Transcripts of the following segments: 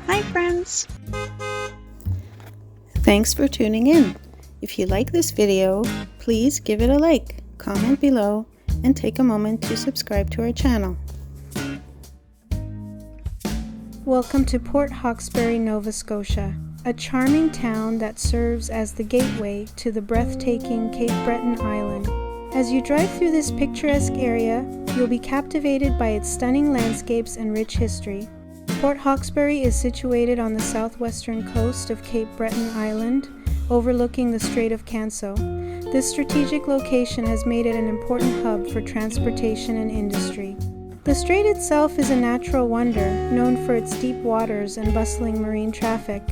Hi friends! Thanks for tuning in. If you like this video, please give it a like, comment below, and take a moment to subscribe to our channel. Welcome to Port Hawkesbury, Nova Scotia, a charming town that serves as the gateway to the breathtaking Cape Breton Island. As you drive through this picturesque area, you'll be captivated by its stunning landscapes and rich history. Port Hawkesbury is situated on the southwestern coast of Cape Breton Island, overlooking the Strait of Canso. This strategic location has made it an important hub for transportation and industry. The strait itself is a natural wonder, known for its deep waters and bustling marine traffic.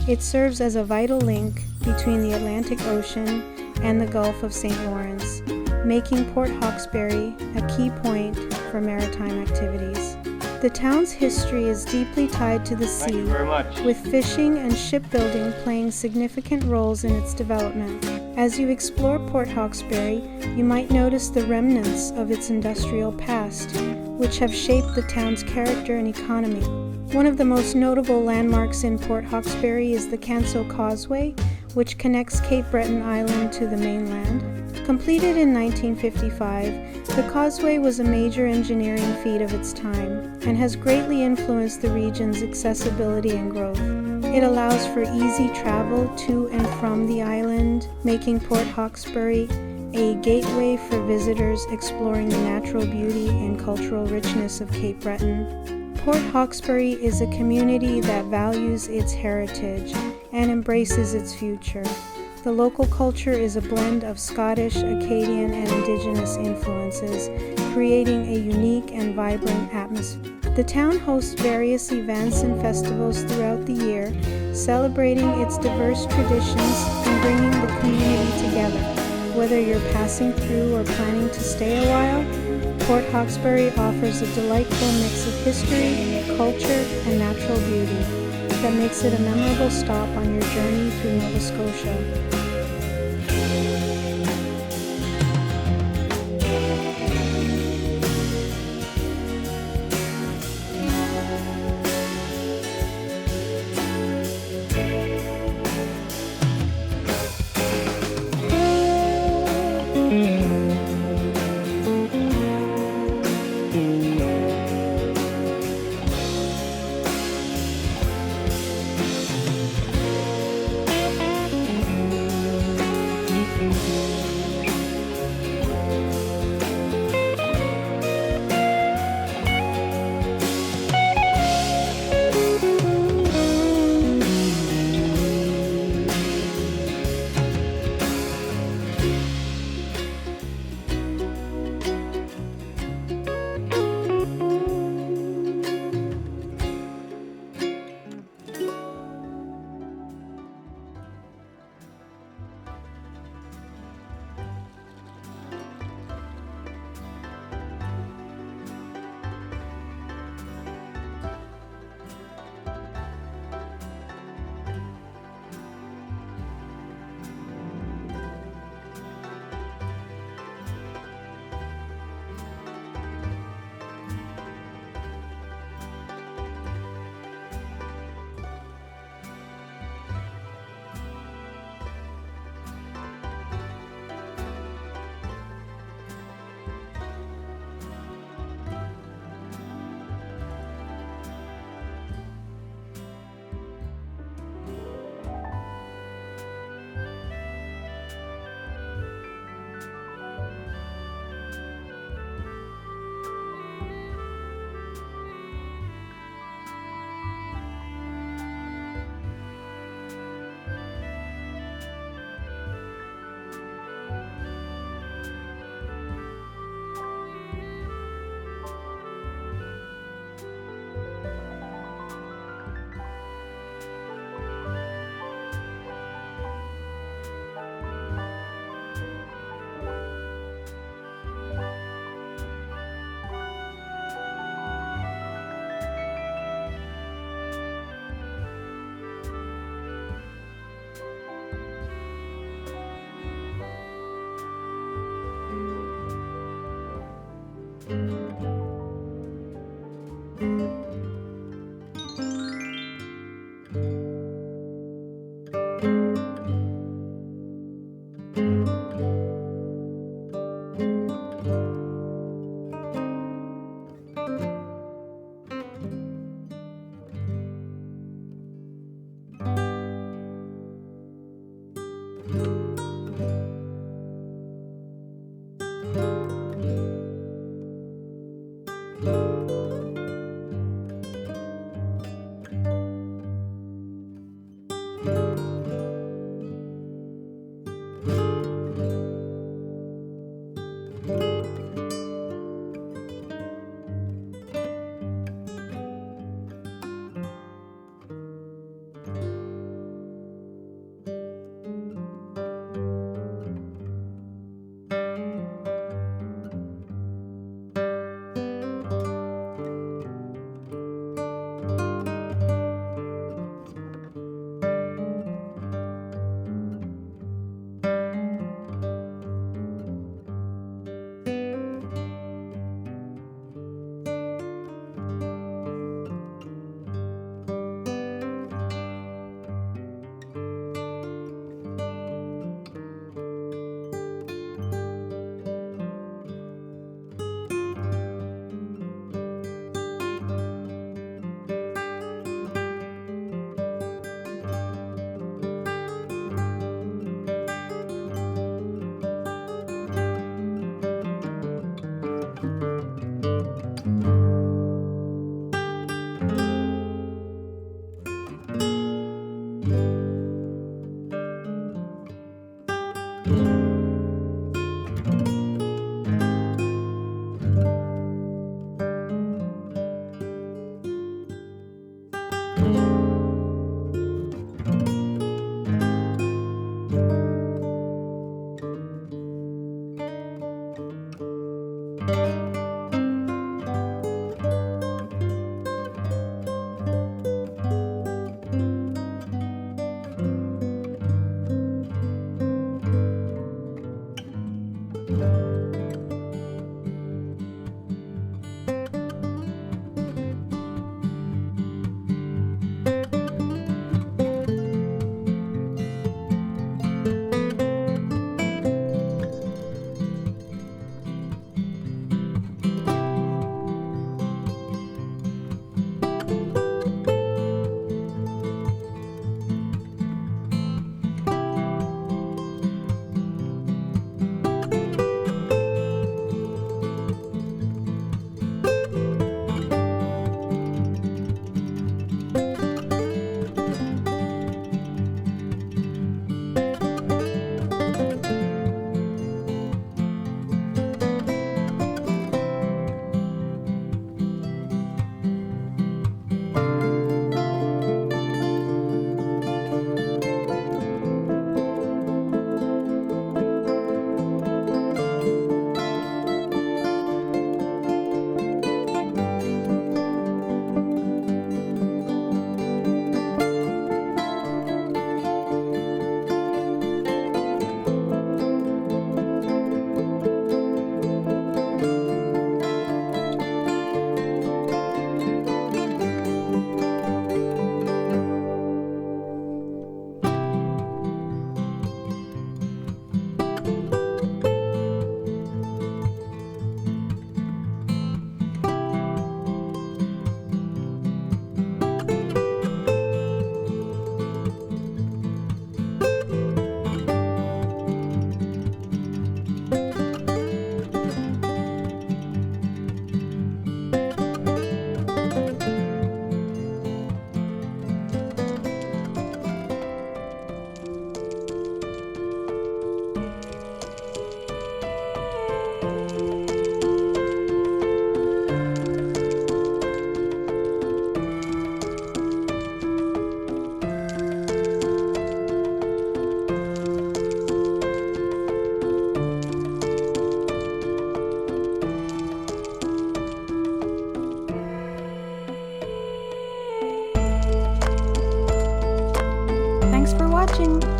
It serves as a vital link between the Atlantic Ocean and the Gulf of St. Lawrence, making Port Hawkesbury a key point for maritime activities. The town's history is deeply tied to the sea, with fishing and shipbuilding playing significant roles in its development. As you explore Port Hawkesbury, you might notice the remnants of its industrial past, which have shaped the town's character and economy. One of the most notable landmarks in Port Hawkesbury is the Canso Causeway, which connects Cape Breton Island to the mainland. Completed in 1955, the causeway was a major engineering feat of its time and has greatly influenced the region's accessibility and growth. It allows for easy travel to and from the island, making Port Hawkesbury a gateway for visitors exploring the natural beauty and cultural richness of Cape Breton. Port Hawkesbury is a community that values its heritage and embraces its future. The local culture is a blend of Scottish, Acadian, and Indigenous influences, creating a unique and vibrant atmosphere. The town hosts various events and festivals throughout the year, celebrating its diverse traditions and bringing the community together. Whether you're passing through or planning to stay a while, Port Hawkesbury offers a delightful mix of history, culture, and natural beauty that makes it a memorable stop on your journey through Nova Scotia. watching.